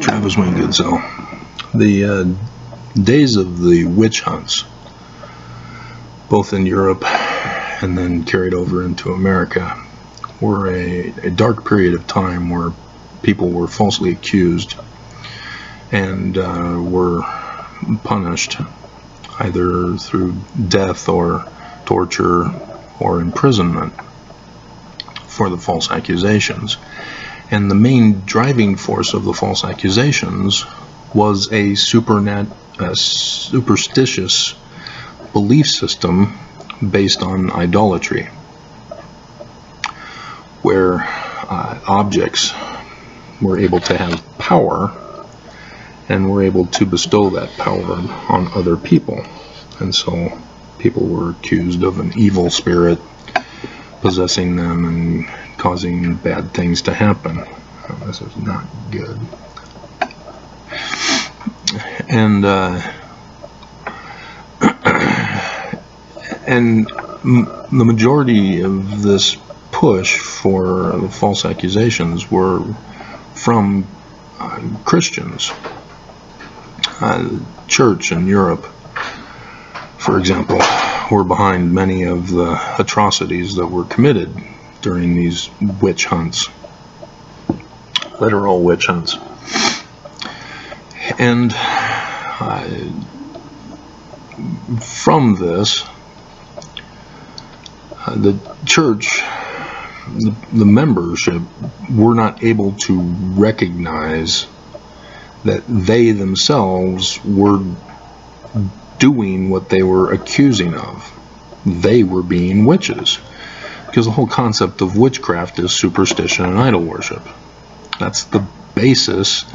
Travis Wayne Goodsell. The days of the witch hunts, both in Europe and then carried over into America, were a dark period of time where people were falsely accused and were punished either through death or torture or imprisonment for the false accusations. And the main driving force of the false accusations was a superstitious belief system based on idolatry, where objects were able to have power and were able to bestow that power on other people. And so people were accused of an evil spirit possessing them and causing bad things to happen. Oh, this is not good. And the majority of this push for the false accusations were from Christians. Church in Europe, for example, were behind many of the atrocities that were committed during these witch hunts, literal witch hunts. And from this, the church, the membership, were not able to recognize that they themselves were doing what they were accusing of. They were being witches, because the whole concept of witchcraft is superstition and idol worship. That's the basis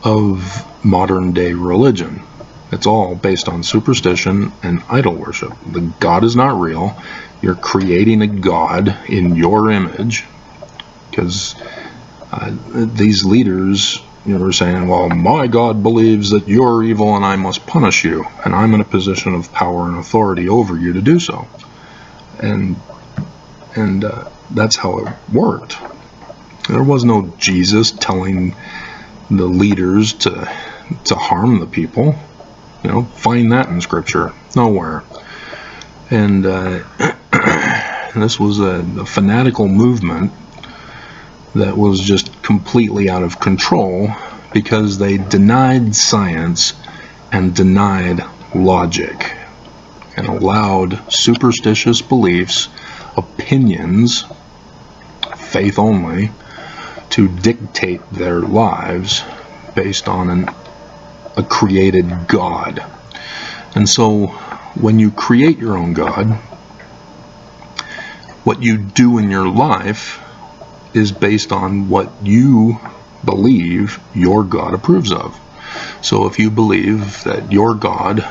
of modern day religion. It's all based on superstition and idol worship. The God is not real. You're creating a God in your image, because these leaders, were saying, well, my God believes that you're evil and I must punish you, and I'm in a position of power and authority over you to do so. And that's how it worked. There was no Jesus telling the leaders to harm the people. Find that in Scripture. Nowhere. And this was a fanatical movement that was just completely out of control, because they denied science and denied logic and allowed superstitious beliefs, opinions, faith only, to dictate their lives based on a created God. And so when you create your own God, what you do in your life is based on what you believe your God approves of. So if you believe that your God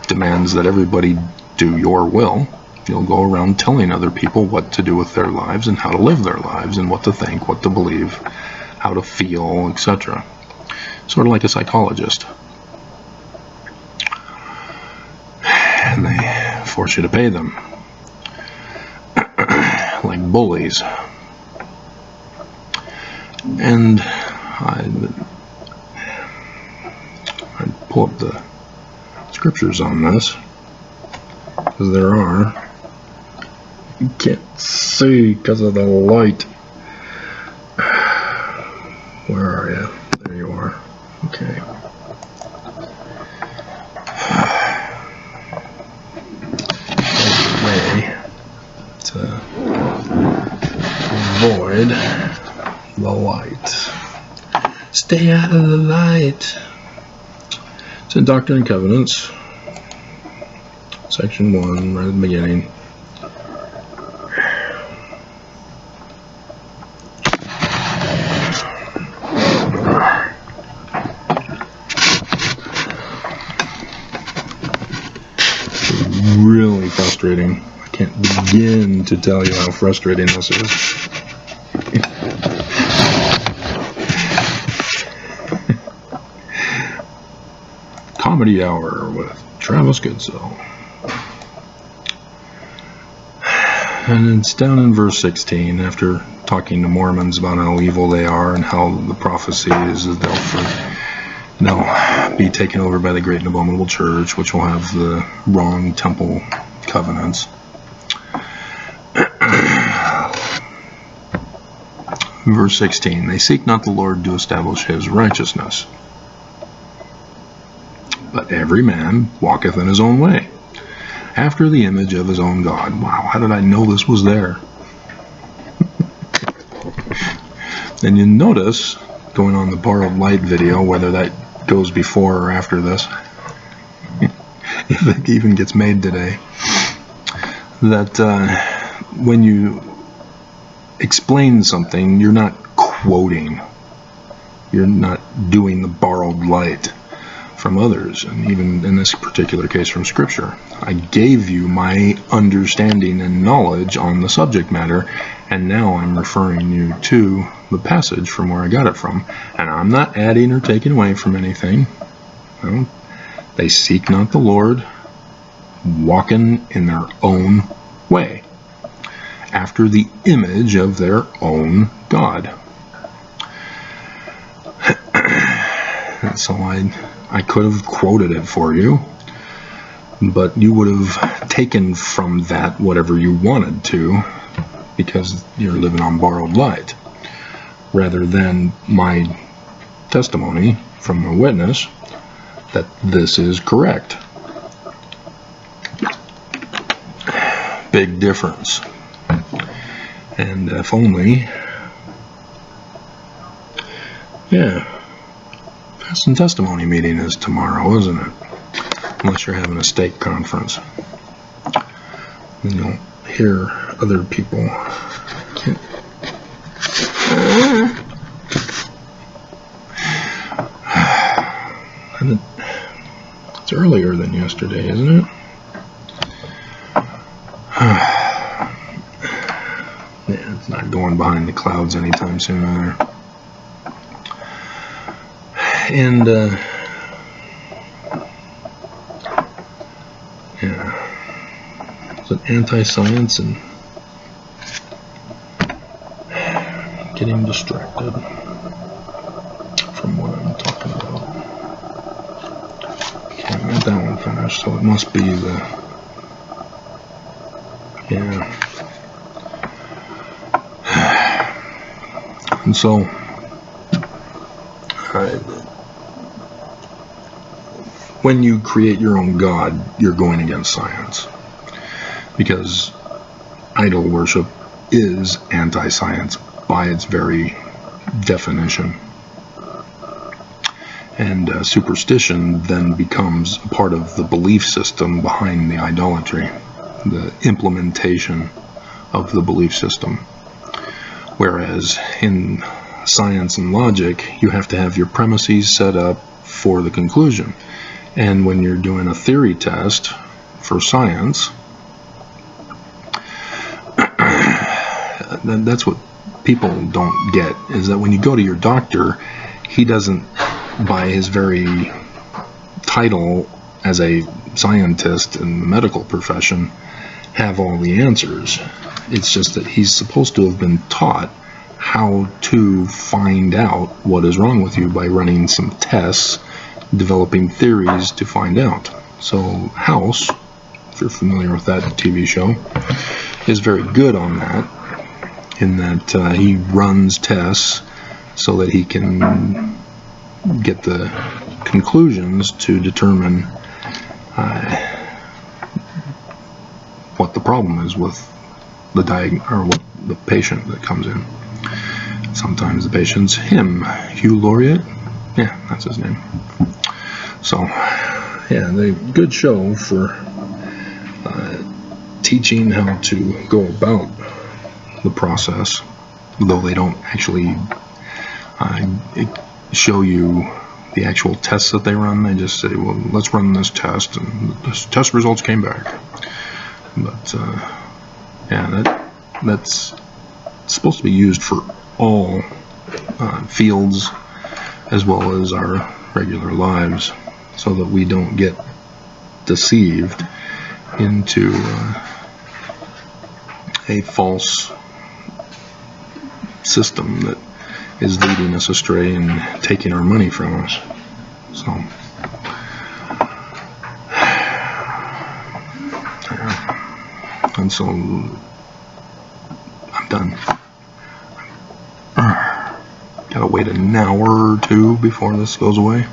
demands that everybody do your will, you'll go around telling other people what to do with their lives and how to live their lives and what to think, what to believe, how to feel, etc. Sort of like a psychologist. And they force you to pay them. Like bullies. And I'd pull up the scriptures on this, because there are. You can't see because of the light. Where are you? There you are. Okay. There's a way to avoid the light. Stay out of the light. It's in Doctrine and Covenants, section 1, right at the beginning. Really frustrating. I can't begin to tell you how frustrating this is. Comedy Hour with Travis Goodsell. And it's down in verse 16, after talking to Mormons about how evil they are and how the prophecy is that they'll be taken over by the great and abominable church, which will have the wrong temple covenants. Verse 16, they seek not the Lord to establish his righteousness, but every man walketh in his own way, after the image of his own God. Wow, how did I know this was there? And you notice, going on the borrowed light video, whether that goes before or after this, if it even gets made today, that when you explain something, you're not quoting, you're not doing the borrowed light from others, and even in this particular case from Scripture. I gave you my understanding and knowledge on the subject matter, and now I'm referring you to the passage from where I got it from, and I'm not adding or taking away from anything. No. They seek not the Lord, walking in their own way, after the image of their own God. And so I could have quoted it for you, but you would have taken from that whatever you wanted to, because you're living on borrowed light, rather than my testimony from a witness that this is correct. Big difference. And if only, yeah, Past and Testimony meeting is tomorrow, isn't it? Unless you're having a stake conference. You don't hear other people. It's earlier than yesterday, isn't it? Yeah, it's not going behind the clouds anytime soon either. And yeah, it's an anti-science and getting distracted from what I'm talking about. Okay, I got that one finished, so it must be the, yeah. And so when you create your own God, you're going against science, because idol worship is anti-science by its very definition. And superstition then becomes a part of the belief system behind the idolatry, the implementation of the belief system. Whereas in science and logic, you have to have your premises set up for the conclusion. And when you're doing a theory test for science, that's what people don't get, is that when you go to your doctor, he doesn't, by his very title as a scientist in the medical profession, have all the answers. It's just that he's supposed to have been taught how to find out what is wrong with you by running some tests, developing theories to find out. So House, if you're familiar with that TV show, is very good on that, in that he runs tests so that he can get the conclusions to determine what the problem is with the what the patient that comes in. Sometimes the patient's him, Hugh Laureate. Yeah, that's his name. So, yeah, the good show for teaching how to go about the process, though they don't actually show you the actual tests that they run. They just say, well, let's run this test, and the test results came back. But yeah, that's supposed to be used for all fields as well as our regular lives, so that we don't get deceived into a false system that is leading us astray and taking our money from us. So, and so I'm done. Gotta wait an hour or two before this goes away.